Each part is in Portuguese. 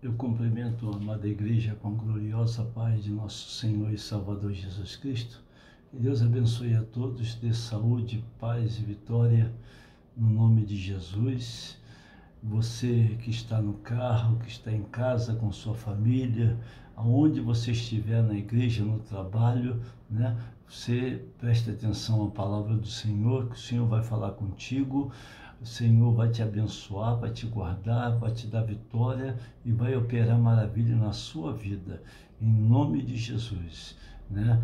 Eu cumprimento a amada igreja com a gloriosa paz de nosso Senhor e Salvador Jesus Cristo. Que Deus abençoe a todos, dê saúde, paz e vitória, no nome de Jesus. Você que está no carro, que está em casa com sua família, aonde você estiver, na igreja, no trabalho, né? Você preste atenção à palavra do Senhor, que o Senhor vai falar contigo. O Senhor vai te abençoar, vai te guardar, vai te dar vitória e vai operar maravilha na sua vida, em nome de Jesus, né?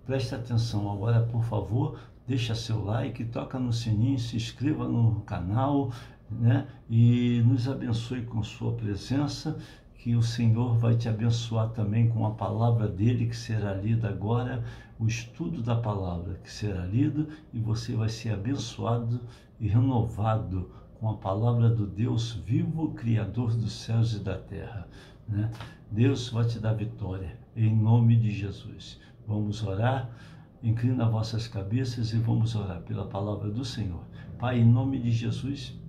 Preste atenção agora, por favor, deixa seu like, toca no sininho, se inscreva no canal, né? E nos abençoe com sua presença, que o Senhor vai te abençoar também com a palavra dele, que será lida agora, o estudo da palavra que será lido, e você vai ser abençoado e renovado com a palavra do Deus vivo, Criador dos céus e da terra, né? Deus vai te dar vitória, em nome de Jesus. Vamos orar, inclina vossas cabeças e vamos orar pela palavra do Senhor. Pai, em nome de Jesus,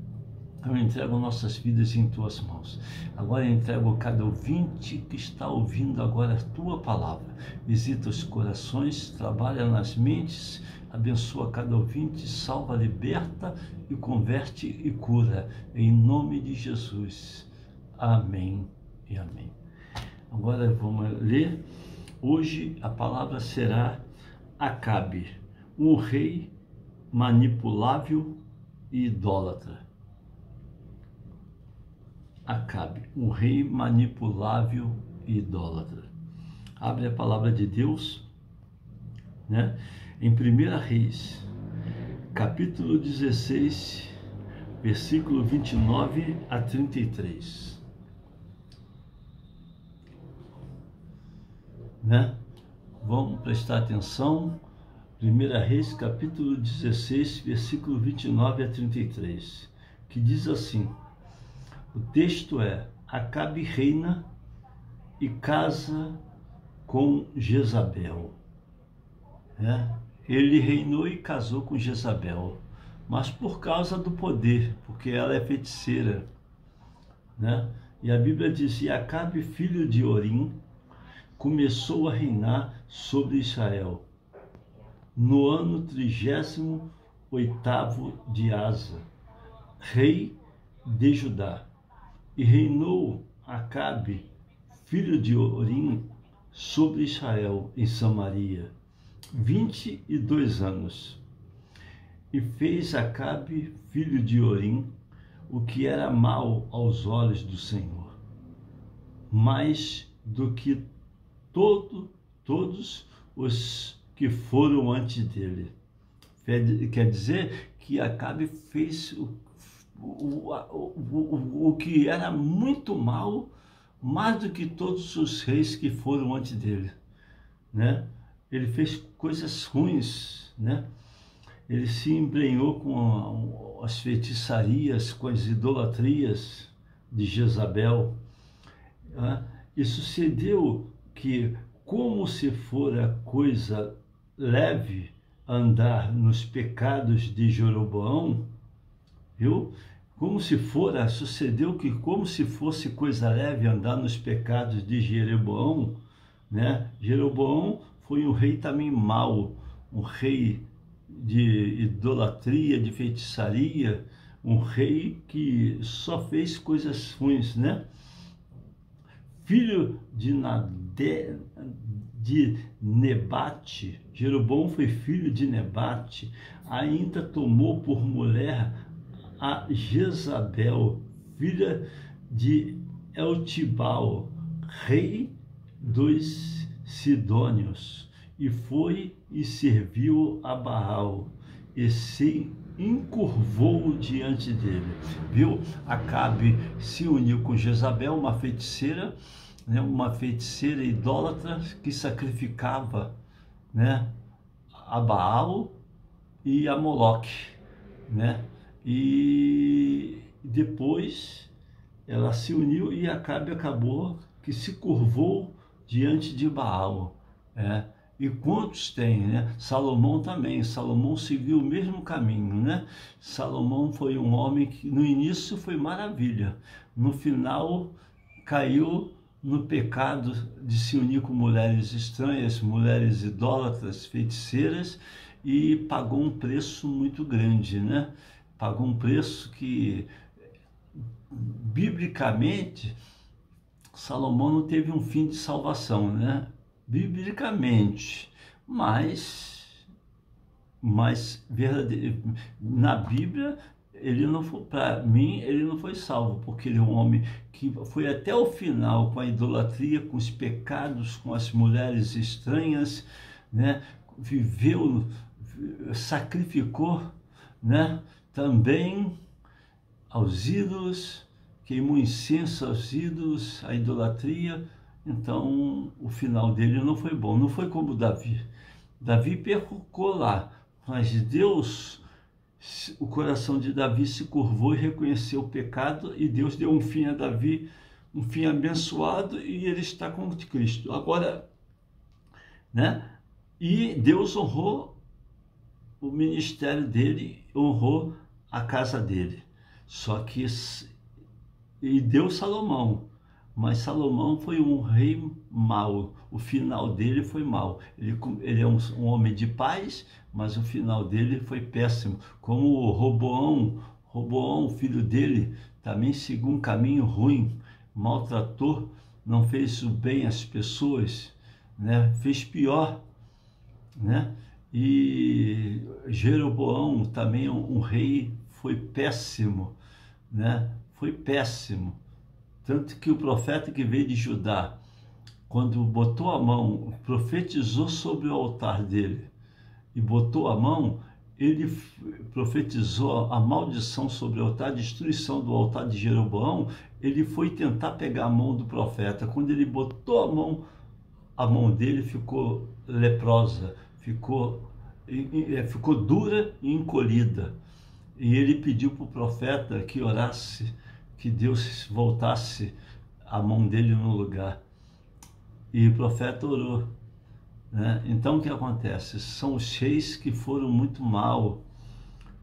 eu entrego nossas vidas em tuas mãos. Agora entrego cada ouvinte que está ouvindo agora a tua palavra. Visita os corações, trabalha nas mentes, abençoa cada ouvinte, salva, liberta e converte e cura. Em nome de Jesus. Amém e amém. Agora vamos ler. Hoje a palavra será Acabe, um rei manipulável e idólatra. Acabe, um rei manipulável e idólatra. Abre a palavra de Deus, né? Em 1 Reis, capítulo 16, versículo 29 a 33. Né? Vamos prestar atenção. 1 Reis, capítulo 16, versículo 29 a 33, que diz assim. O texto é: Acabe reina e casa com Jezabel. Ele reinou e casou com Jezabel, mas por causa do poder, porque ela é feiticeira, né? E a Bíblia diz: e Acabe, filho de Orim, começou a reinar sobre Israel no ano 38º de Asa, rei de Judá. E reinou Acabe, filho de Orim, sobre Israel em Samaria 22 anos. E fez Acabe, filho de Orim, o que era mal aos olhos do Senhor, mais do que todos os que foram antes dele. Quer dizer que Acabe fez o que era muito mal, mais do que todos os reis que foram antes dele, né? Ele fez coisas ruins, né? Ele se embrenhou com as feitiçarias, com as idolatrias de Jezabel, né? E sucedeu que, como se fora coisa leve andar nos pecados de Jeroboão, viu? Sucedeu que, como se fosse coisa leve andar nos pecados de Jeroboão, né? Jeroboão foi um rei também mau, um rei de idolatria, de feitiçaria, um rei que só fez coisas ruins, né? Filho de Nebate, Jeroboão foi filho de Nebate, ainda tomou por mulher a Jezabel, filha de Eltibal, rei dos Sidônios, e foi e serviu a Baal, e se encurvou diante dele. Viu? Acabe se uniu com Jezabel, uma feiticeira, né? Uma feiticeira idólatra que sacrificava, né? A Baal e a Moloque, né? E depois ela se uniu e Acabe acabou que se curvou diante de Baal, né? E quantos tem, né? Salomão também. Salomão seguiu o mesmo caminho, né? Salomão foi um homem que no início foi maravilha, no final caiu no pecado de se unir com mulheres estranhas, mulheres idólatras, feiticeiras, e pagou um preço muito grande, né? Pagou um preço que, biblicamente, Salomão não teve um fim de salvação, né? Biblicamente, mas na Bíblia, ele não foi, para mim, ele não foi salvo, porque ele é um homem que foi até o final com a idolatria, com os pecados, com as mulheres estranhas, né? Viveu, sacrificou, né? Também aos ídolos, queimou incenso aos ídolos, a idolatria. Então o final dele não foi bom, não foi como Davi. Davi pecou lá, mas Deus, o coração de Davi se curvou e reconheceu o pecado, e Deus deu um fim a Davi, um fim abençoado, e ele está com Cristo. Agora, né? E Deus honrou o ministério dele, honrou a casa dele. Só que, e deu Salomão, mas Salomão foi um rei mau, o final dele foi mau. Ele é um homem de paz, mas o final dele foi péssimo. Como o Roboão, filho dele, também seguiu um caminho ruim, maltratou, não fez o bem às pessoas, né? Fez pior, né? E Jeroboão, também um rei, foi péssimo, né? Foi péssimo. Tanto que o profeta que veio de Judá, quando botou a mão, profetizou sobre o altar dele, e botou a mão, ele profetizou a maldição sobre o altar, a destruição do altar de Jeroboão. Ele foi tentar pegar a mão do profeta. Quando ele botou a mão dele ficou leprosa, ficou dura e encolhida. E ele pediu para o profeta que orasse, que Deus voltasse a mão dele no lugar. E o profeta orou, né? Então o que acontece? São os reis que foram muito mal,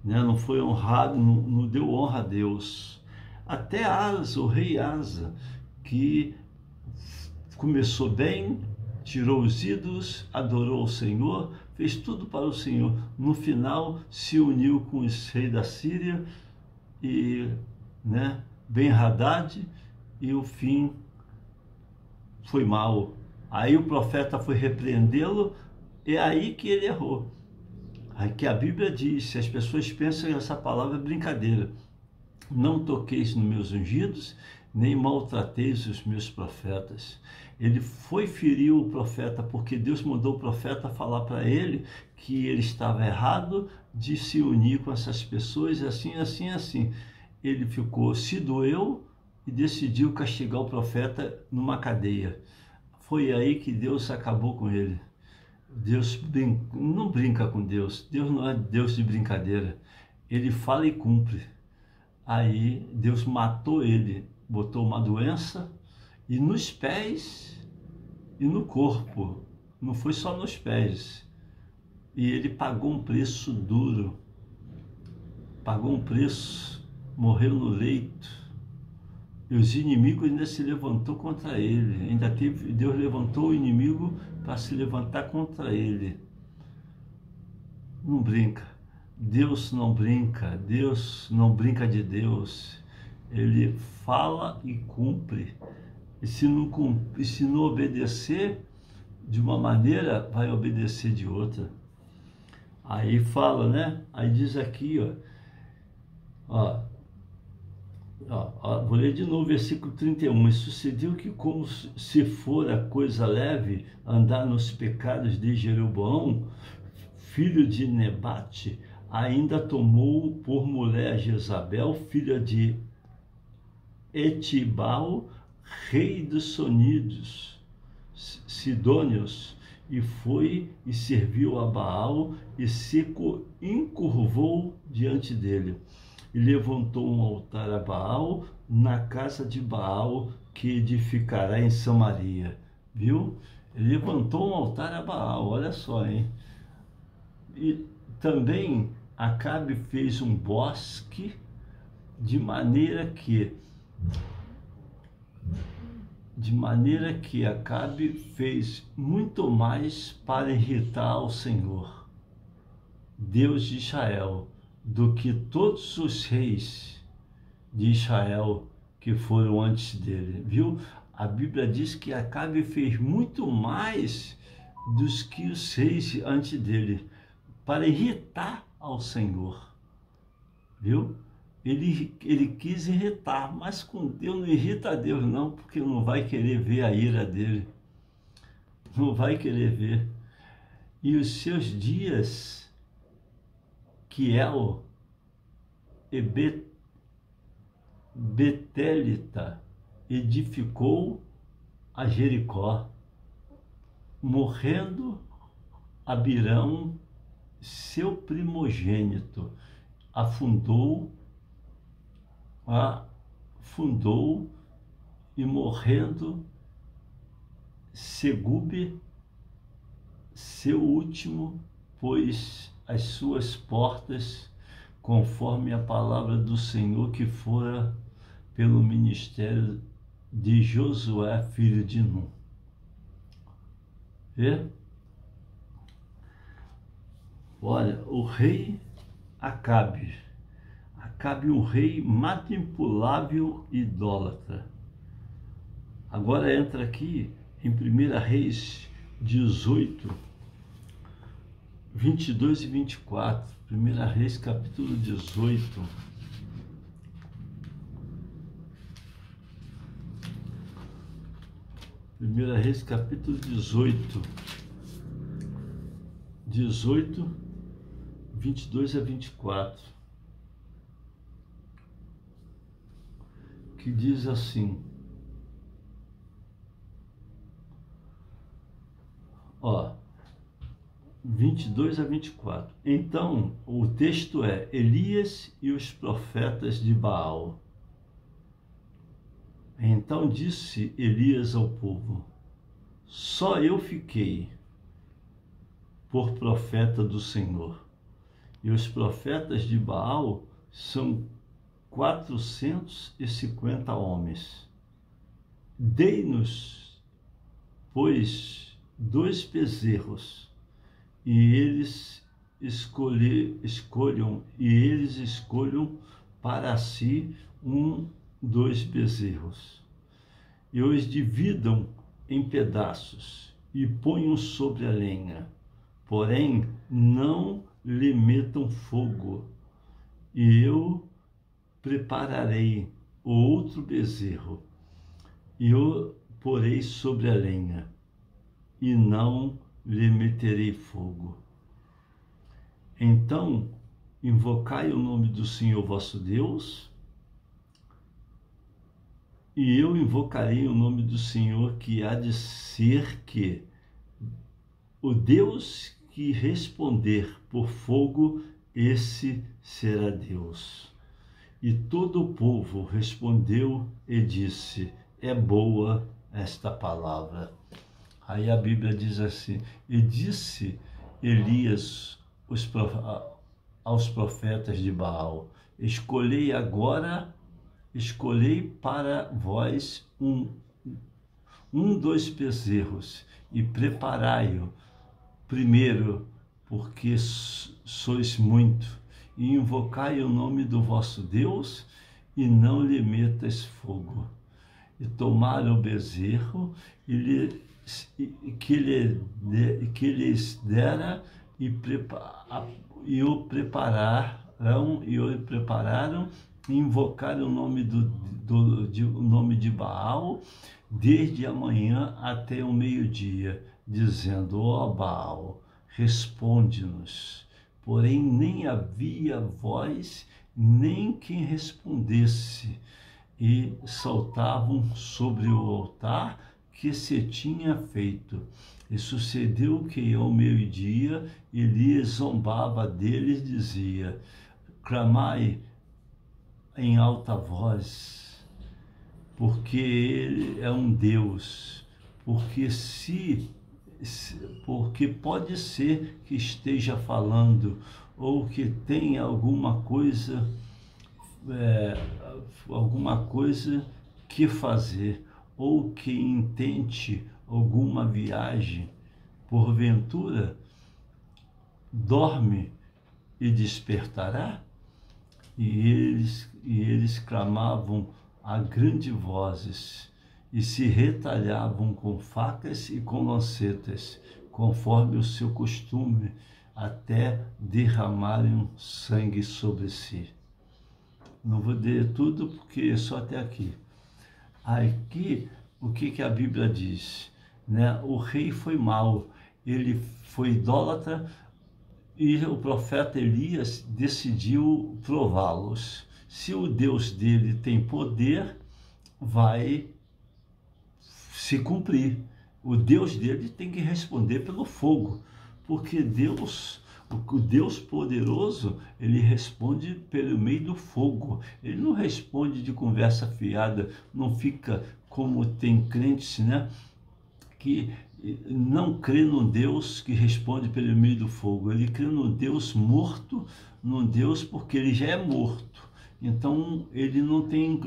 né? Não foi honrado, não deu honra a Deus. Até Asa, o rei Asa, que começou bem, tirou os ídolos, adorou o Senhor, fez tudo para o Senhor. No final, se uniu com os reis da Síria, e, né, Ben-Hadad, e o fim foi mau. Aí o profeta foi repreendê-lo, é aí que ele errou. Aí que a Bíblia diz, as pessoas pensam que essa palavra é brincadeira. Não toqueis nos meus ungidos, nem maltrateis os meus profetas. Ele foi ferir o profeta, porque Deus mandou o profeta falar para ele que ele estava errado de se unir com essas pessoas, assim, assim, assim. Ele se doeu e decidiu castigar o profeta numa cadeia. Foi aí que Deus acabou com ele. Deus não brinca com Deus. Deus não é Deus de brincadeira. Ele fala e cumpre. Aí Deus matou ele, botou uma doença, e nos pés e no corpo, não foi só nos pés. E ele pagou um preço duro, pagou um preço, morreu no leito. E os inimigos ainda se levantou contra ele, Deus levantou o inimigo para se levantar contra ele. Não brinca. Deus não brinca de Deus. Ele fala e cumpre. E se não obedecer de uma maneira, vai obedecer de outra. Aí fala, né? Aí diz aqui, vou ler de novo, versículo 31. E sucedeu que, como se fora coisa leve andar nos pecados de Jeroboão, filho de Nebate, ainda tomou por mulher Jezabel, filha de Etibal, rei dos Sidônios, e foi e serviu a Baal, e se encurvou diante dele, e levantou um altar a Baal na casa de Baal, que edificará em Samaria. Viu? Ele levantou um altar a Baal, olha só, hein? E também Acabe fez um bosque, de maneira que de maneira que Acabe fez muito mais para irritar ao Senhor, Deus de Israel, do que todos os reis de Israel que foram antes dele. Viu? A Bíblia diz que Acabe fez muito mais dos que os reis antes dele, para irritar ao Senhor. Viu? Ele quis irritar, mas com Deus não irrita a Deus não, porque não vai querer ver a ira dele. Não vai querer ver. E os seus dias, Quiel e Betelita edificou a Jericó, morrendo Abirão, seu primogênito, afundou e morrendo Segube, seu último, pôs as suas portas, conforme a palavra do Senhor que fora pelo ministério de Josué, filho de Num. Vê? Olha, o rei Acabe, um rei manipulável e idólatra. Agora entra aqui em 1 Reis 18, 22 e 24. 1 Reis capítulo 18. Primeira Reis capítulo 18. 18, 22 a 24. Que diz assim, ó, 22 a 24. Então, o texto é Elias e os profetas de Baal. Então disse Elias ao povo: só eu fiquei por profeta do Senhor, e os profetas de Baal são 450 homens. Dei-nos, pois, 2 bezerros, e eles escolham para si 2 bezerros, e os dividam em pedaços, e ponham sobre a lenha, porém não lhe metam fogo, e eu prepararei o outro bezerro, e o porei sobre a lenha, e não lhe meterei fogo. Então invocai o nome do Senhor vosso Deus, e eu invocarei o nome do Senhor, que há de ser que o Deus que responder por fogo, esse será Deus. E todo o povo respondeu e disse: é boa esta palavra. Aí a Bíblia diz assim: e disse Elias aos profetas de Baal: escolhei para vós dos bezerros, e preparai-o primeiro, porque sois muito, e invocai o nome do vosso Deus, e não lhe metas fogo. E tomaram o bezerro, que lhes dera, e o prepararam, e invocaram o nome o nome de Baal, desde a manhã até o meio-dia, dizendo: ó Baal, responde-nos. Porém nem havia voz, nem quem respondesse, e saltavam sobre o altar que se tinha feito. E sucedeu que ao meio-dia Elias zombava deles, dizia: clamai em alta voz, porque ele é um Deus, porque pode ser que esteja falando, ou que tenha alguma coisa que fazer, ou que intente alguma viagem, porventura, dorme e despertará? E eles clamavam a grandes vozes e se retalhavam com facas e com lancetas, conforme o seu costume, até derramarem sangue sobre si. Não vou ler tudo porque é só até aqui. Aqui, o que a Bíblia diz? Né? O rei foi mau, ele foi idólatra, e o profeta Elias decidiu prová-los. Se o Deus dele tem poder, vai se cumprir. O Deus dele tem que responder pelo fogo, porque o Deus poderoso, ele responde pelo meio do fogo. Ele não responde de conversa fiada, não fica como tem crentes, né, que não crê num Deus que responde pelo meio do fogo. Ele crê num Deus morto, num Deus porque ele já é morto. Então ele não tem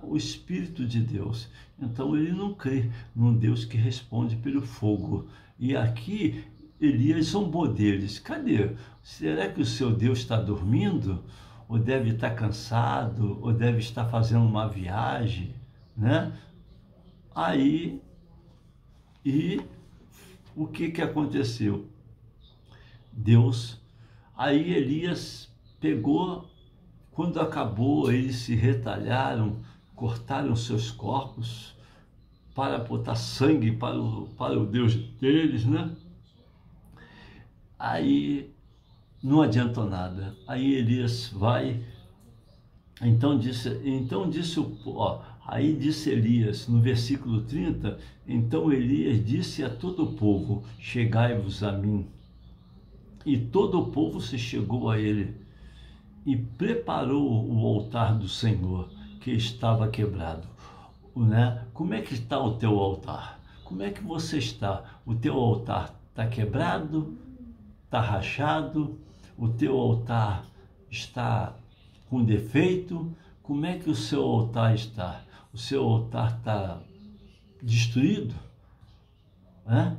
o Espírito de Deus. Então ele não crê num Deus que responde pelo fogo. E aqui Elias zombou deles. Cadê? Será que o seu Deus está dormindo? Ou deve estar cansado? Ou deve estar fazendo uma viagem? Né? E o que aconteceu? Aí Elias pegou, quando acabou, eles se retalharam, cortaram seus corpos para botar sangue para o Deus deles, né? Aí não adiantou nada. Aí Elias vai, aí disse Elias, no versículo 30, então Elias disse a todo o povo, chegai-vos a mim. E todo o povo se chegou a ele e preparou o altar do Senhor, que estava quebrado. Né? Como é que está o teu altar? Como é que você está? O teu altar está quebrado? Está rachado? O teu altar está com defeito? Como é que o seu altar está? O seu altar está destruído? Né?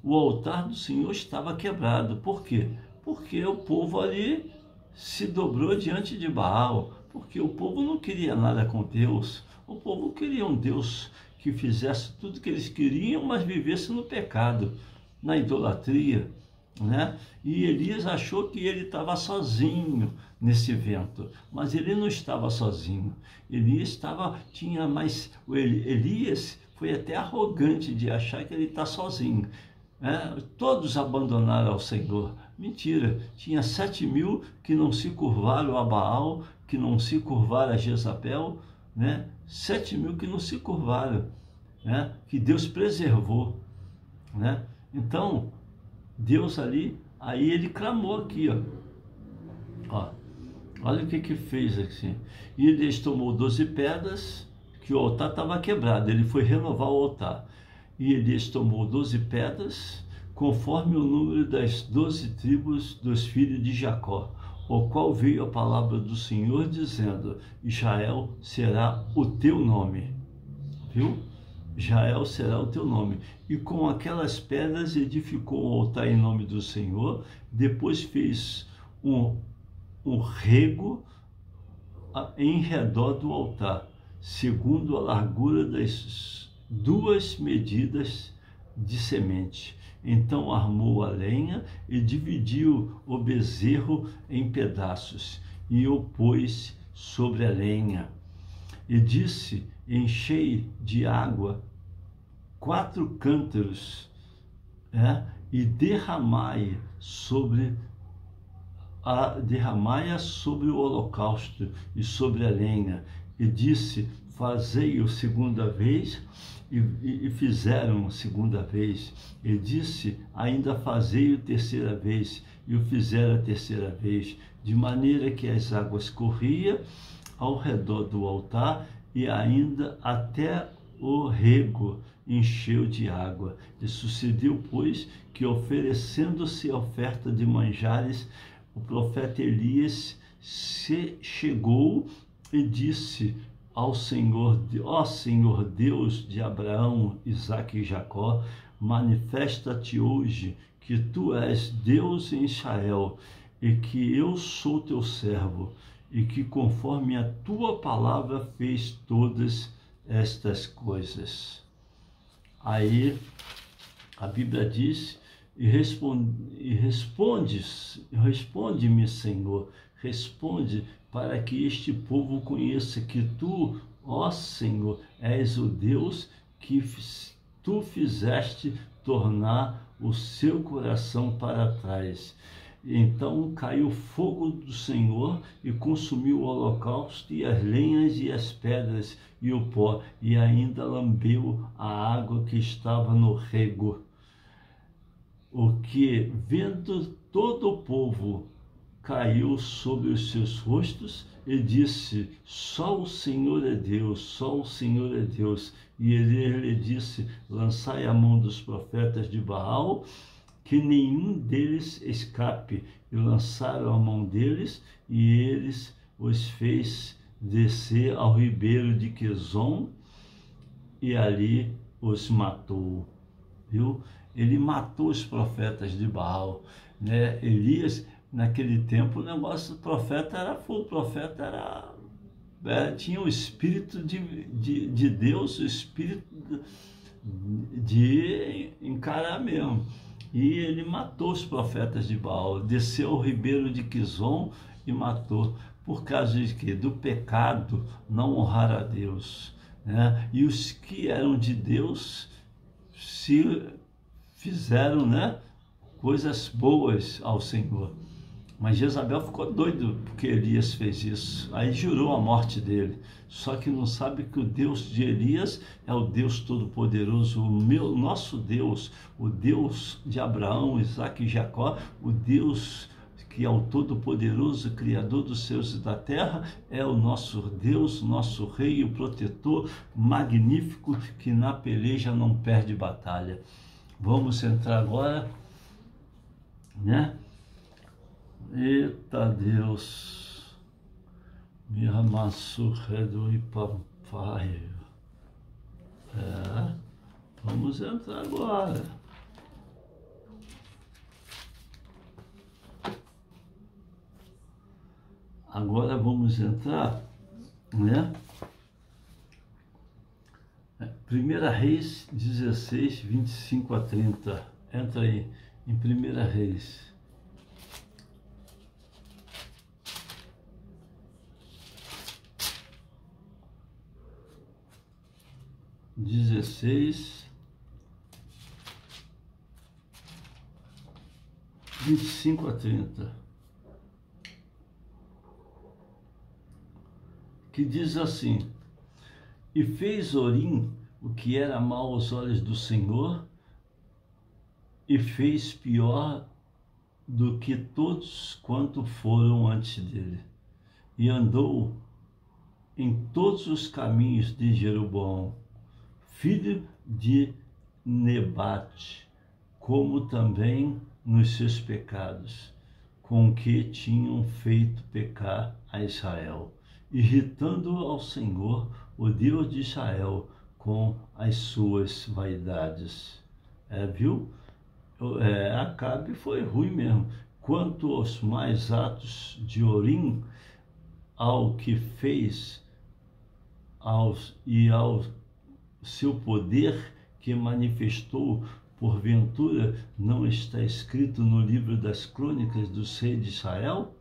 O altar do Senhor estava quebrado. Por quê? Porque o povo ali se dobrou diante de Baal. Porque o povo não queria nada com Deus. O povo queria um Deus que fizesse tudo que eles queriam, mas vivesse no pecado, na idolatria, né? E Elias achou que ele estava sozinho nesse evento, mas ele não estava sozinho. Elias foi até arrogante de achar que ele está sozinho. Todos abandonaram ao Senhor. Mentira, tinha 7.000 que não se curvaram a Baal, que não se curvaram a Jezabel, né? 7.000 que não se curvaram, né? Que Deus preservou, né? Então, Deus ali, aí ele clamou aqui, ó. Olha o que fez aqui. E ele tomou 12 pedras, que o altar estava quebrado, ele foi renovar o altar. E Elias tomou 12 pedras, conforme o número das 12 tribos dos filhos de Jacó, o qual veio a palavra do Senhor, dizendo, Israel será o teu nome. Viu? Israel será o teu nome. E com aquelas pedras edificou o altar em nome do Senhor, depois fez um rego em redor do altar, segundo a largura das 2 medidas de semente. Então armou a lenha e dividiu o bezerro em pedaços e o pôs sobre a lenha. E disse, enchei de água 4 cântaros, e derramai-a sobre o holocausto e sobre a lenha. E disse, fazei-o segunda vez, e fizeram a segunda vez. E disse, ainda fazei-o terceira vez, e o fizeram a terceira vez, de maneira que as águas corriam ao redor do altar, e ainda até o rego encheu de água. E sucedeu, pois, que oferecendo-se a oferta de manjares, o profeta Elias se chegou e disse ao Senhor, ó Senhor Deus de Abraão, Isaque e Jacó, manifesta-te hoje que tu és Deus em Israel e que eu sou teu servo e que conforme a tua palavra fez todas estas coisas. Aí a Bíblia diz, responde-me, Senhor, responde para que este povo conheça que tu, ó Senhor, és o Deus que tu fizeste tornar o seu coração para trás. Então caiu fogo do Senhor e consumiu o holocausto e as lenhas e as pedras e o pó, e ainda lambeu a água que estava no rego. O que, vendo todo o povo, caiu sobre os seus rostos e disse, só o Senhor é Deus, só o Senhor é Deus. E ele lhe disse, lançai a mão dos profetas de Baal, que nenhum deles escape. E lançaram a mão deles, e eles os fez descer ao ribeiro de Quizon, e ali os matou. Viu? Ele matou os profetas de Baal, né? Elias, naquele tempo, o negócio do profeta era fogo, o profeta tinha o espírito de Deus, o espírito de encarar mesmo. E ele matou os profetas de Baal, desceu ao ribeiro de Quizon e matou, por causa de quê? Do pecado, não honrar a Deus, né? E os que eram de Deus se fizeram, né, coisas boas ao Senhor. Mas Jezabel ficou doido porque Elias fez isso. Aí jurou a morte dele. Só que não sabe que o Deus de Elias é o Deus Todo-Poderoso, nosso Deus, o Deus de Abraão, Isaque e Jacó, o Deus que é o Todo-Poderoso, Criador dos céus e da terra, é o nosso Deus, nosso Rei, o protetor magnífico, que na peleja não perde batalha. Vamos entrar agora, né? Eita Deus, me amassou redo e papai. Vamos entrar agora. Agora vamos entrar, né? 1 Reis 16, 25 a 30. Entra aí, em 1 Reis. Dezesseis, 25 a 30, que diz assim: e fez Orim o que era mal aos olhos do Senhor, e fez pior do que todos quanto foram antes dele, e andou em todos os caminhos de Jeroboão, filho de Nebate, como também nos seus pecados, com que tinham feito pecar a Israel, irritando ao Senhor, o Deus de Israel, com as suas vaidades. Viu? Acabe foi ruim mesmo. Quanto aos mais atos de Orim, ao que fez ao seu poder que manifestou, porventura não está escrito no livro das crônicas dos reis de Israel?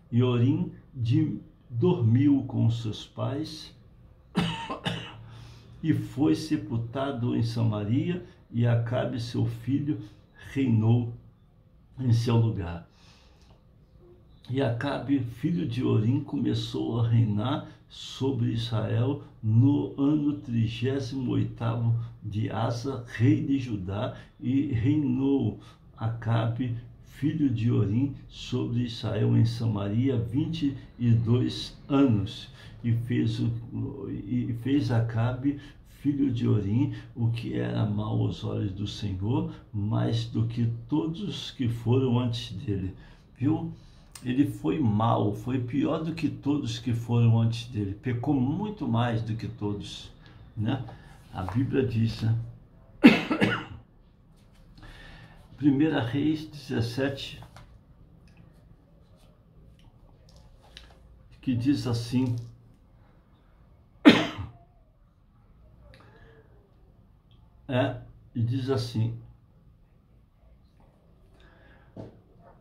E Orim dormiu com seus pais e foi sepultado em Samaria, e Acabe seu filho reinou em seu lugar. E Acabe, filho de Orim, começou a reinar sobre Israel no ano 38º de Asa, rei de Judá, e reinou Acabe, filho de Orim, sobre Israel em Samaria 22 anos. E fez Acabe, filho de Orim, o que era mal aos olhos do Senhor, mais do que todos que foram antes dele. Viu? ele foi mau, foi pior do que todos que foram antes dele, pecou muito mais do que todos, né? A Bíblia diz, né? 1 Reis 17, que diz assim: e diz assim: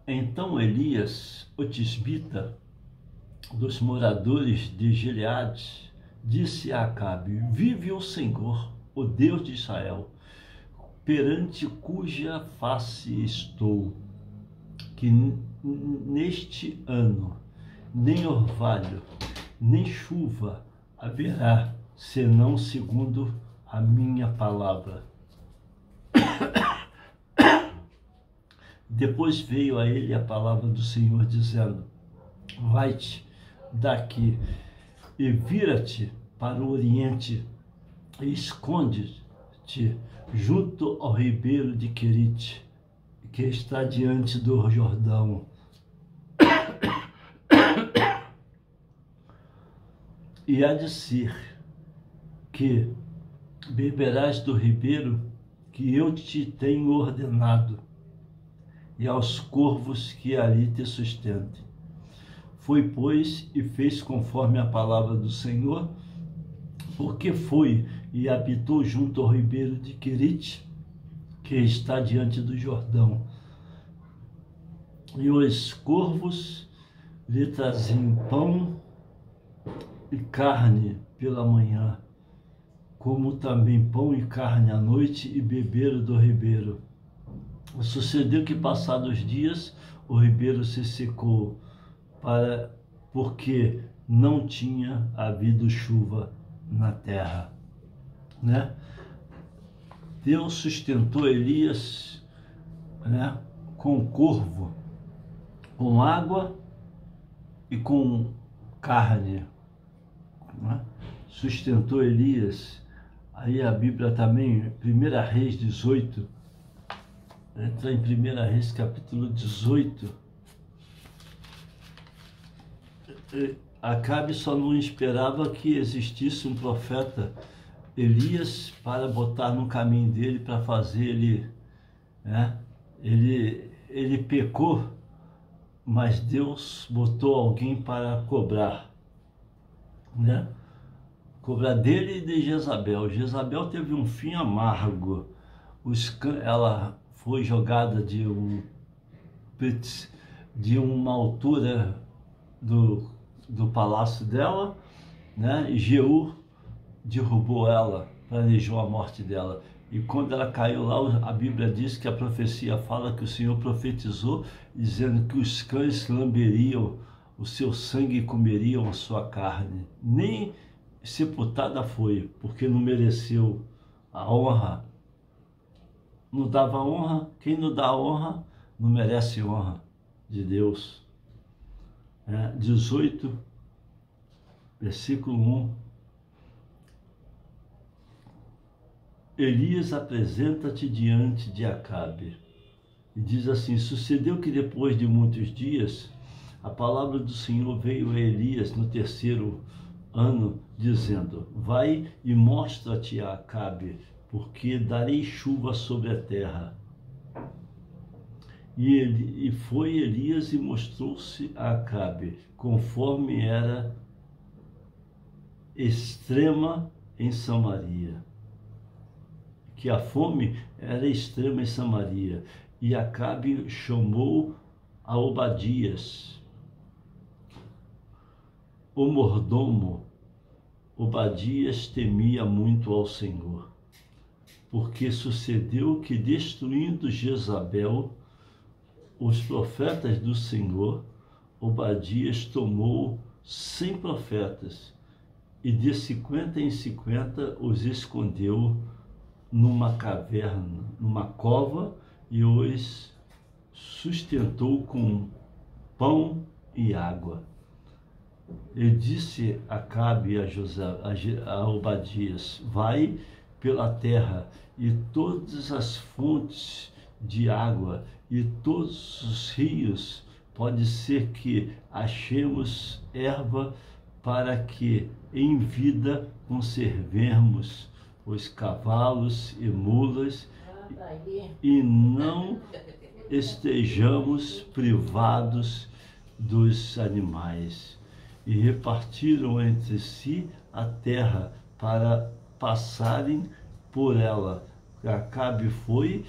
então Elias, o tisbita, dos moradores de Gileade, disse a Acabe: vive o Senhor, o Deus de Israel, perante cuja face estou, que neste ano nem orvalho, nem chuva haverá, senão segundo a minha palavra. Depois veio a ele a palavra do Senhor, dizendo: vai-te daqui e vira-te para o oriente e esconde-te junto ao ribeiro de Querite, que está diante do Jordão. E há de ser que beberás do ribeiro que eu te tenho ordenado, e aos corvos que ali te sustentem. Foi, pois, e fez conforme a palavra do Senhor, porque foi e habitou junto ao ribeiro de Querite, que está diante do Jordão. E os corvos lhe traziam pão e carne pela manhã, como também pão e carne à noite, e beberam do ribeiro. Sucedeu que, passados os dias, o ribeiro se secou, porque não tinha havido chuva na terra, né? Deus sustentou Elias, né, com corvo, com água e com carne, né? Sustentou Elias. Aí a Bíblia também, 1 Reis 18, entra em 1 Reis capítulo 18. Acabe só não esperava que existisse um profeta Elias para botar no caminho dele, para fazer ele, né? Ele pecou, mas Deus botou alguém para cobrar, né? Cobrar dele e de Jezabel. Jezabel teve um fim amargo. Ela foi jogada de uma altura do palácio dela, né? E Jeú derrubou ela, planejou a morte dela. E quando ela caiu lá, a Bíblia diz que a profecia fala que o Senhor profetizou, dizendo que os cães lamberiam o seu sangue e comeriam a sua carne. Nem sepultada foi, porque não mereceu a honra. Não dava honra. Quem não dá honra não merece honra de Deus. 18, versículo 1. Elias apresenta-te diante de Acabe. E diz assim: sucedeu que depois de muitos dias, a palavra do Senhor veio a Elias no 3º ano, dizendo: vai e mostra-te a Acabe, porque darei chuva sobre a terra. E foi Elias e mostrou-se a Acabe, conforme era extrema em Samaria. Que a fome era extrema em Samaria. E Acabe chamou a Obadias, o mordomo. Obadias temia muito ao Senhor, porque sucedeu que, destruindo Jezabel os profetas do Senhor, Obadias tomou 100 profetas e de 50 em 50 os escondeu numa caverna, numa cova, e os sustentou com pão e água. E disse Acabe a Obadias: vai pela terra, e todas as fontes de água e todos os rios pode ser que achemos erva para que em vida conservemos os cavalos e mulas e não estejamos privados dos animais. E repartiram entre si a terra para passarem por ela. Acabe foi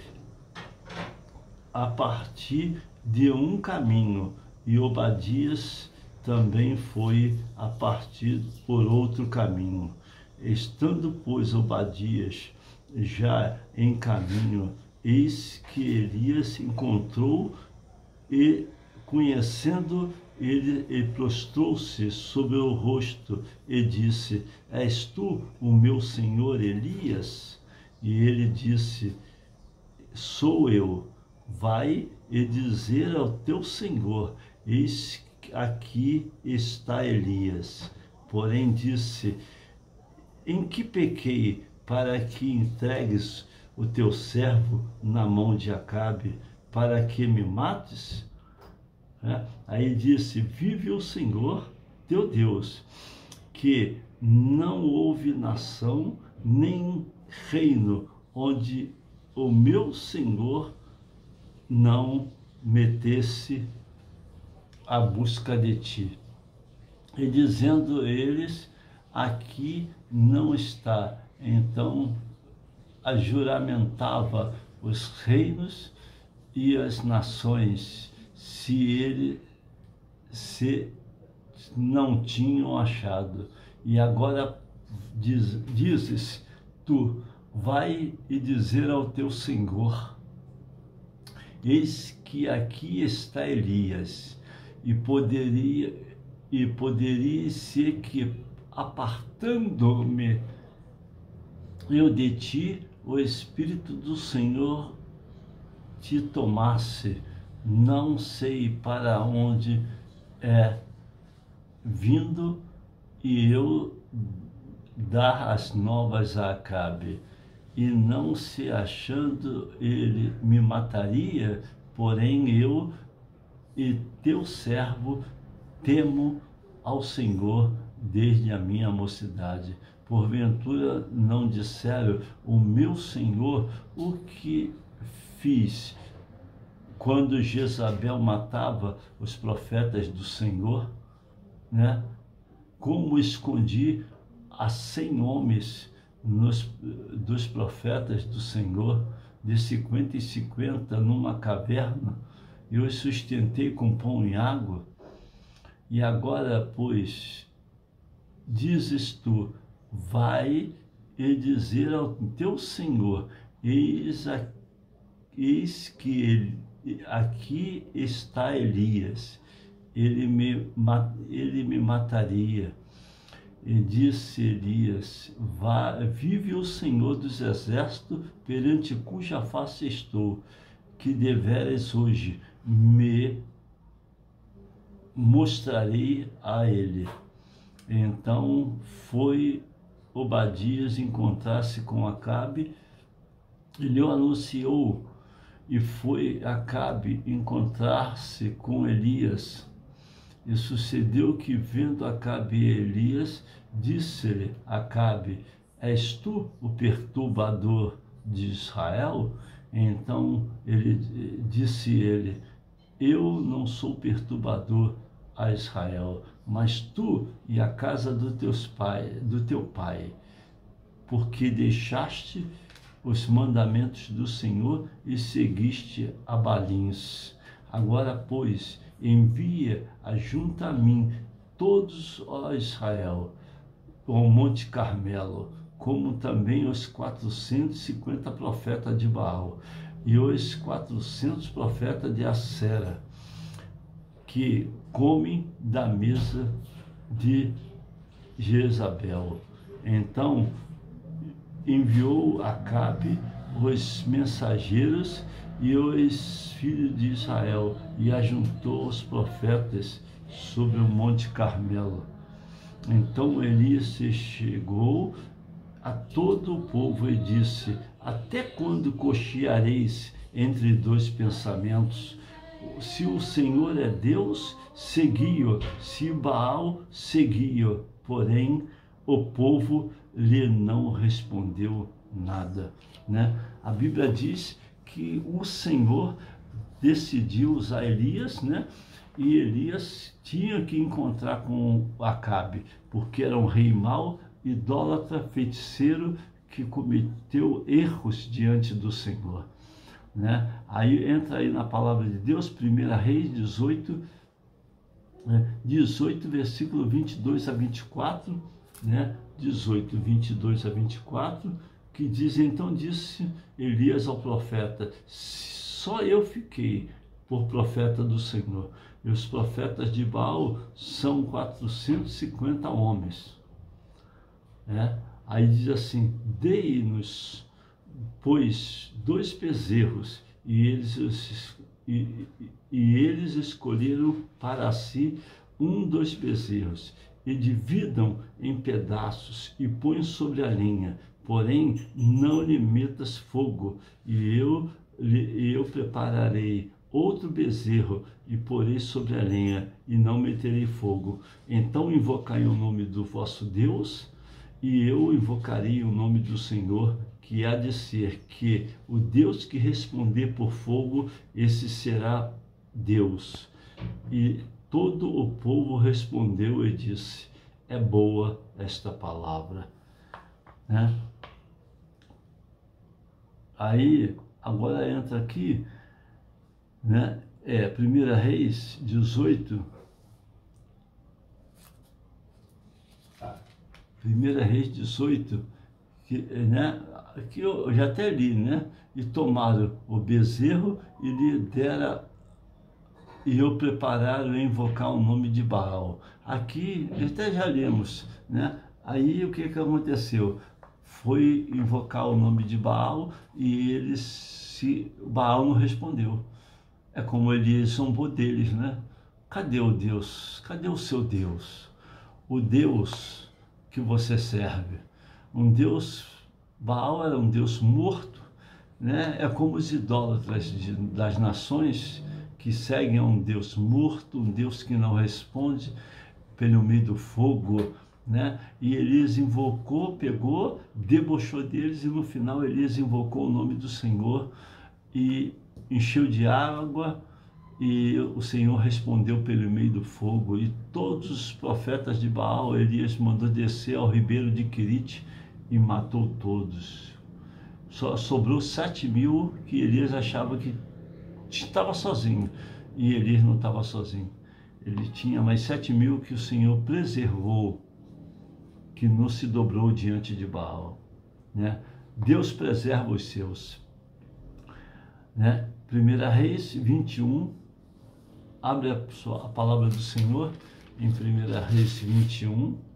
a partir de um caminho, e Obadias também foi a partir por outro caminho. Estando, pois, Obadias já em caminho, eis que Elias encontrou e, conhecendo ele prostrou-se sobre o rosto e disse: És tu o meu senhor Elias? E ele disse: Sou eu. Vai e dizer ao teu senhor: eis aqui está Elias. Porém disse: Em que pequei para que entregues o teu servo na mão de Acabe, para que me mates? Aí disse: Vive o Senhor teu Deus, que não houve nação nem reino onde o meu Senhor não metesse a busca de ti. E dizendo eles: Aqui não está. Então juramentava os reinos e as nações, se não tinham achado. E agora dizes tu: vai e dizer ao teu senhor: eis que aqui está Elias. E poderia ser que, apartando-me eu de ti, o Espírito do Senhor te tomasse, não sei para onde é vindo, e eu dar as novas a Acabe. E não se achando, ele me mataria, porém eu e teu servo temo ao Senhor desde a minha mocidade. Porventura não disseram o meu Senhor o que fiz quando Jezabel matava os profetas do Senhor, né? Como escondi a 100 homens dos profetas do Senhor, de 50 em 50 numa caverna, eu os sustentei com pão e água. E agora, pois, dizes tu: vai e dizer ao teu Senhor: eis que aqui está Elias, ele me mataria. E disse Elias: vive o Senhor dos Exércitos, perante cuja face estou, que deveras hoje me mostrarei a ele. Então foi Obadias encontrar-se com Acabe, ele o anunciou, e foi Acabe encontrar-se com Elias. E sucedeu que, vendo Acabe e Elias, disse-lhe Acabe: és tu o perturbador de Israel? Então disse ele: eu não sou perturbador a Israel, mas tu e a casa do teu pai, porque deixaste os mandamentos do Senhor e seguiste a Baalins. Agora, pois, envia junto a mim todos, ó Israel, ao Monte Carmelo, como também os 450 profetas de Baal e os 400 profetas de Acera, que comem da mesa de Jezabel. Então enviou Acabe os mensageiros e os filhos de Israel, e ajuntou os profetas sobre o Monte Carmelo. Então Elias se chegou a todo o povo e disse: até quando cocheareis entre dois pensamentos? Se o Senhor é Deus, segui-o. Se Baal, segui-o. Porém, o povo lhe não respondeu nada, né? A Bíblia diz que o Senhor decidiu usar Elias, né? E Elias tinha que encontrar com Acabe, porque era um rei mau, idólatra, feiticeiro, que cometeu erros diante do Senhor, né? Aí entra aí na palavra de Deus, 1 Reis 18, 18, versículo 22 a 24, né? 18, 22 a 24, que diz: então disse Elias ao profeta: só eu fiquei por profeta do Senhor, e os profetas de Baal são 450 homens, né? Aí diz assim: dei-nos, pois, 2 bezerros, e eles escolheram para si dos bezerros, e dividam em pedaços, e põem sobre a lenha, porém não lhe metas fogo, e eu prepararei outro bezerro, e porei sobre a lenha, e não meterei fogo. Então invocai o nome do vosso Deus, e eu invocarei o nome do Senhor, que há de ser que o Deus que responder por fogo, esse será Deus. E todo o povo respondeu e disse: é boa esta palavra, né? Aí, agora entra aqui, né? 1 Reis 18, 1 Reis 18, que, né, que eu já até li, né? E tomaram o bezerro e lhe deram, e eu prepararam e invocar o nome de Baal. Aqui, até já lemos, né? Aí o que aconteceu? Foi invocar o nome de Baal e Baal não respondeu. É como ele zombou deles, né? Cadê o Deus? Cadê o seu Deus? O Deus que você serve? Um Deus, Baal era um Deus morto, né? É como os idólatras das nações que seguem a um Deus morto, um Deus que não responde pelo meio do fogo, né? E Elias invocou, pegou, debochou deles, e no final Elias invocou o nome do Senhor e encheu de água, e o Senhor respondeu pelo meio do fogo. E todos os profetas de Baal, Elias mandou descer ao ribeiro de Querite e matou todos. Só sobrou 7.000 que Elias achava que estava sozinho, e Elias não estava sozinho. Ele tinha mais 7.000 que o Senhor preservou, que não se dobrou diante de Baal, né? Deus preserva os seus, né? 1 Reis 21, abre a palavra do Senhor em 1 Reis 21.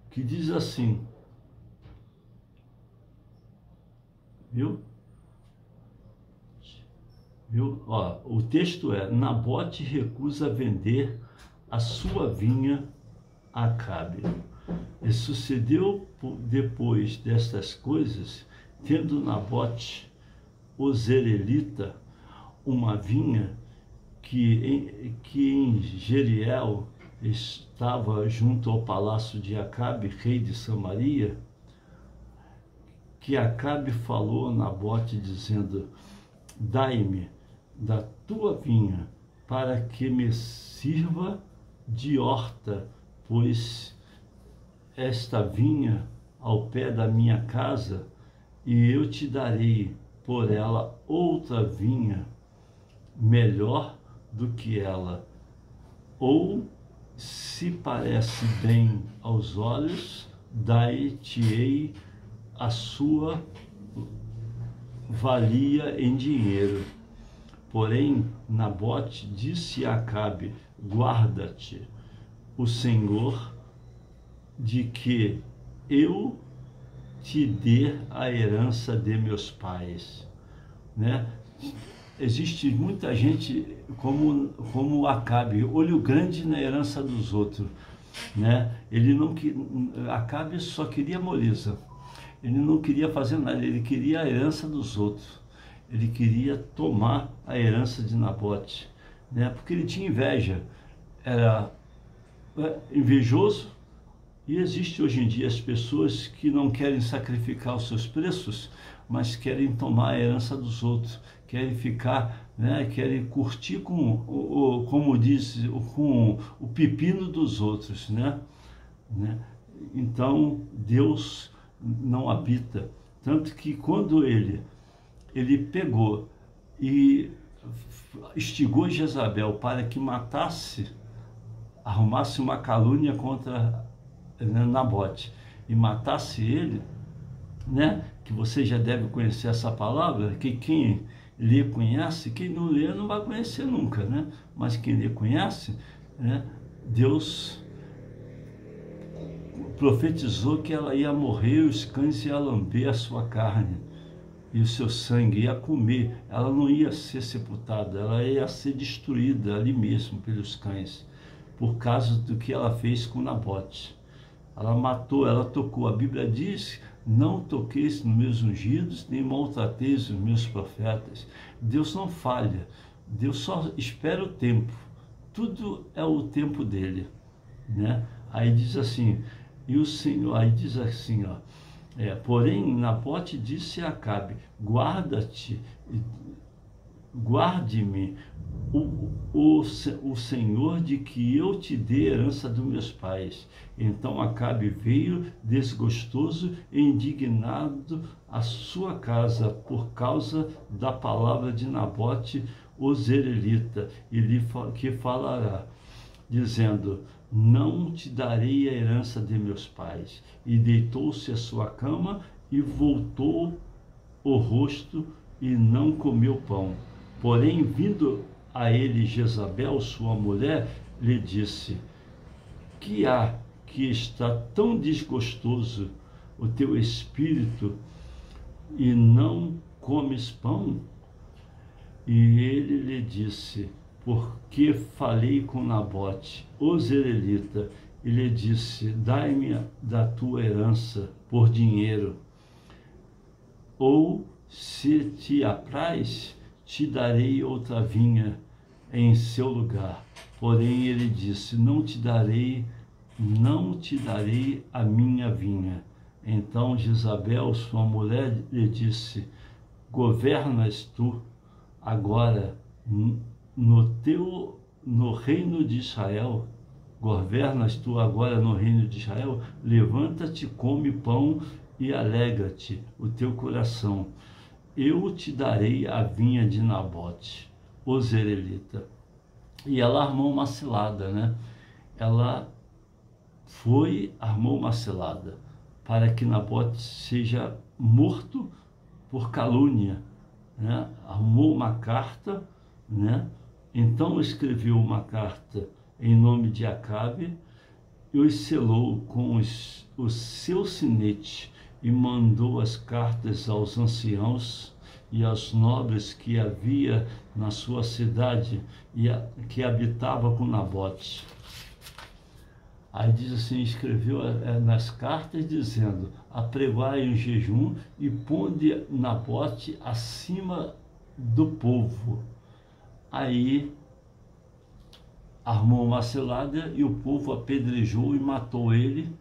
Que diz assim, viu? O texto é: Nabote recusa vender a sua vinha a Acabe. E sucedeu depois destas coisas, tendo Nabote, o zerelita, uma vinha que em Jeriel estava junto ao palácio de Acabe, rei de Samaria, que Acabe falou a Nabote, dizendo: dai-me da tua vinha, para que me sirva de horta, pois esta vinha ao pé da minha casa, e eu te darei por ela outra vinha melhor do que ela. Ou, se parece bem aos olhos, dai-te-ei a sua valia em dinheiro. Porém, Nabote disse a Acabe: guarda-te o Senhor de que eu te dê a herança de meus pais, né? existe muita gente como Acabe, olho grande na herança dos outros, né? Acabe só queria moleza, ele não queria fazer nada, ele queria a herança dos outros, ele queria tomar a herança de Nabote, né? Porque ele tinha inveja, era invejoso. E existe hoje em dia as pessoas que não querem sacrificar os seus preços, mas querem tomar a herança dos outros, querem ficar, né, querem curtir como diz, com o pepino dos outros, né? Então Deus não habita, tanto que quando ele pegou e instigou Jezabel para que arrumasse uma calúnia contra Nabote e matasse ele, né? Que você já deve conhecer essa palavra, que quem lê conhece, quem não lê não vai conhecer nunca, né? Mas quem lê conhece, né? Deus profetizou que ela ia morrer, os cães iam lamber a sua carne e o seu sangue, ia comer, ela não ia ser sepultada, ela ia ser destruída ali mesmo pelos cães, por causa do que ela fez com Nabote. Ela matou, ela tocou. A Bíblia diz: não toqueis nos meus ungidos, nem maltrateis os meus profetas. Deus não falha, Deus só espera o tempo. Tudo é o tempo dele, né? Aí diz assim, e o Senhor, aí diz assim, ó, porém Nabote disse a Acabe: guarde-me o Senhor de que eu te dê herança dos meus pais. Então Acabe veio desgostoso e indignado à sua casa por causa da palavra de Nabote, o zerelita, que falará, dizendo: não te darei a herança de meus pais. E deitou-se à sua cama e voltou o rosto e não comeu pão. Porém, vindo a ele Jezabel, sua mulher, lhe disse: que há que está tão desgostoso o teu espírito e não comes pão? E ele lhe disse: porque falei com Nabote, o zerelita, e lhe disse: dai-me da tua herança por dinheiro, ou, se te apraz, te darei outra vinha em seu lugar. Porém ele disse: não te darei a minha vinha. Então Jezabel, sua mulher, lhe disse: governas tu agora no reino de Israel? Governas tu agora no reino de Israel? Levanta-te, come pão e alegra-te o teu coração. Eu te darei a vinha de Nabote, o zerelita. E ela armou uma cilada, né? Ela armou uma cilada para que Nabote seja morto por calúnia, né? Armou uma carta, né? Então escreveu uma carta em nome de Acabe e os selou com o seu sinete, e mandou as cartas aos anciãos e aos nobres que havia na sua cidade e que habitava com Nabote. Aí diz assim, escreveu nas cartas dizendo: apregoai um jejum e ponde Nabote acima do povo. Aí armou uma cilada e o povo apedrejou e matou ele,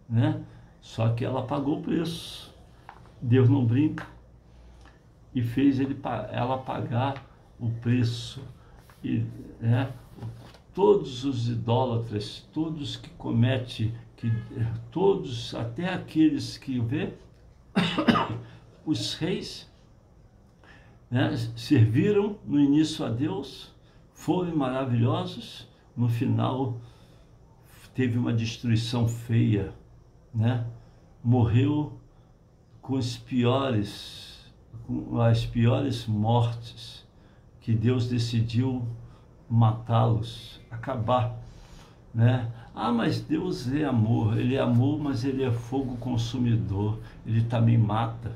né? Só que ela pagou o preço. Deus não brinca. E fez ela pagar o preço. E, né, todos os idólatras, todos que cometem, todos, até aqueles que vê, os reis, né, serviram no início a Deus, foram maravilhosos, no final teve uma destruição feia, né? Morreu com as piores mortes, que Deus decidiu matá-los, acabar, né? Ah, mas Deus é amor, Ele é amor, mas Ele é fogo consumidor, Ele também mata,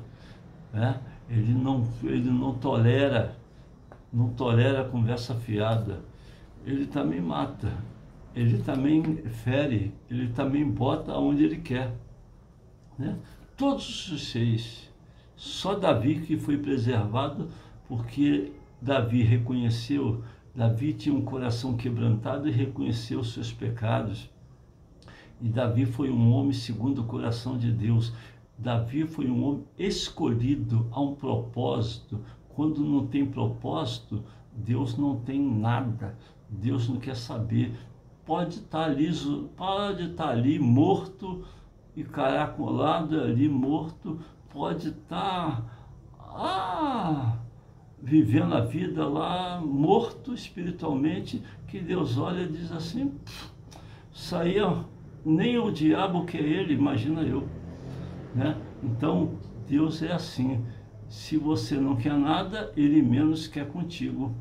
né? Ele não tolera não tolera a conversa fiada, ele também mata, ele também fere, ele também bota onde ele quer, né? Todos os seis, só Davi que foi preservado, porque Davi reconheceu, Davi tinha um coração quebrantado e reconheceu os seus pecados. E Davi foi um homem segundo o coração de Deus. Davi foi um homem escolhido a um propósito. Quando não tem propósito, Deus não tem nada. Deus não quer saber. Pode estar ali morto e caracolado ali morto. Pode estar vivendo a vida lá morto espiritualmente, que Deus olha e diz assim: isso aí, ó, nem o diabo quer ele, imagina eu, né? Então Deus é assim, se você não quer nada, ele menos quer contigo,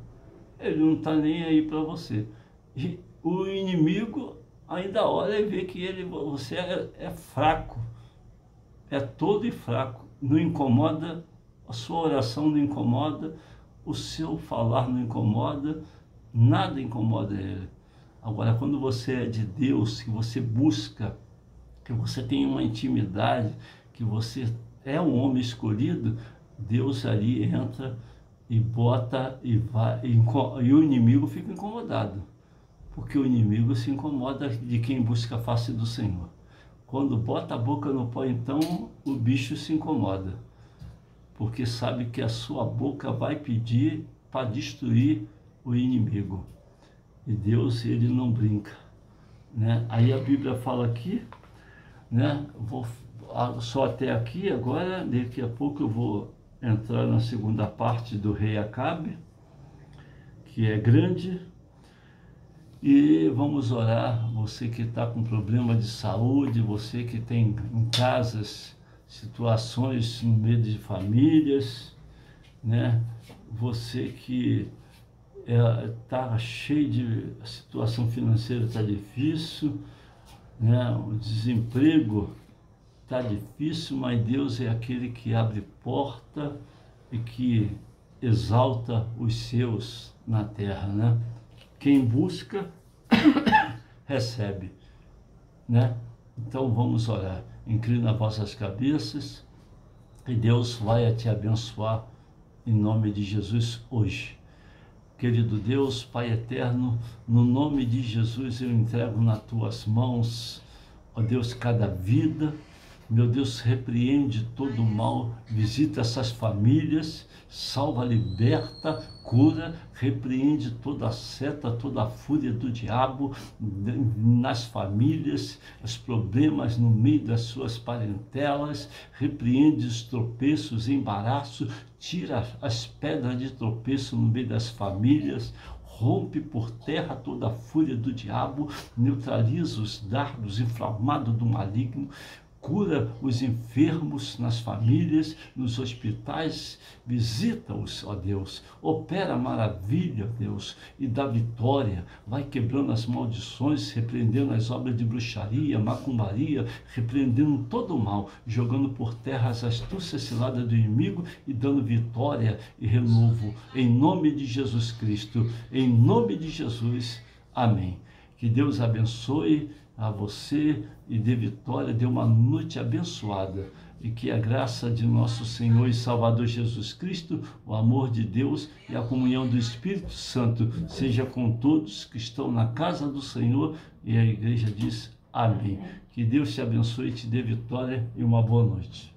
ele não está nem aí para você. E o inimigo ainda olha e vê que você é fraco, é todo e fraco, não incomoda, a sua oração não incomoda, o seu falar não incomoda, nada incomoda ele. Agora, quando você é de Deus, que você busca, que você tem uma intimidade, que você é um homem escolhido, Deus ali entra e bota e vai, e o inimigo fica incomodado, porque o inimigo se incomoda de quem busca a face do Senhor. Quando bota a boca no pó, então o bicho se incomoda, porque sabe que a sua boca vai pedir para destruir o inimigo. E Deus, ele não brinca, né? Aí a Bíblia fala aqui, né? Vou só até aqui agora, daqui a pouco eu vou entrar na segunda parte do rei Acabe, que é grande, e vamos orar. Você que está com problema de saúde, você que tem em casas situações no meio de famílias, né? Você que está cheio de situação financeira, está difícil, né? O desemprego está difícil, mas Deus é aquele que abre porta e que exalta os seus na terra, né? Quem busca recebe, né? Então vamos orar. Inclina vossas cabeças e Deus vai te abençoar em nome de Jesus hoje. Querido Deus, Pai eterno, no nome de Jesus eu entrego nas tuas mãos, ó Deus, cada vida. Meu Deus, repreende todo o mal, visita essas famílias, salva, liberta, cura, repreende toda a seta, toda a fúria do diabo nas famílias, os problemas no meio das suas parentelas, repreende os tropeços, embaraços, tira as pedras de tropeço no meio das famílias, rompe por terra toda a fúria do diabo, neutraliza os dardos inflamados do maligno, cura os enfermos nas famílias, nos hospitais, visita-os, ó Deus, opera maravilha, ó Deus, e dá vitória, vai quebrando as maldições, repreendendo as obras de bruxaria, macumbaria, repreendendo todo o mal, jogando por terra as astúcias ciladas do inimigo e dando vitória e renovo, em nome de Jesus Cristo, em nome de Jesus, amém. Que Deus abençoe a você e dê vitória, dê uma noite abençoada, e que a graça de nosso Senhor e Salvador Jesus Cristo, o amor de Deus e a comunhão do Espírito Santo seja com todos que estão na casa do Senhor, e a igreja diz amém. Que Deus te abençoe e te dê vitória e uma boa noite.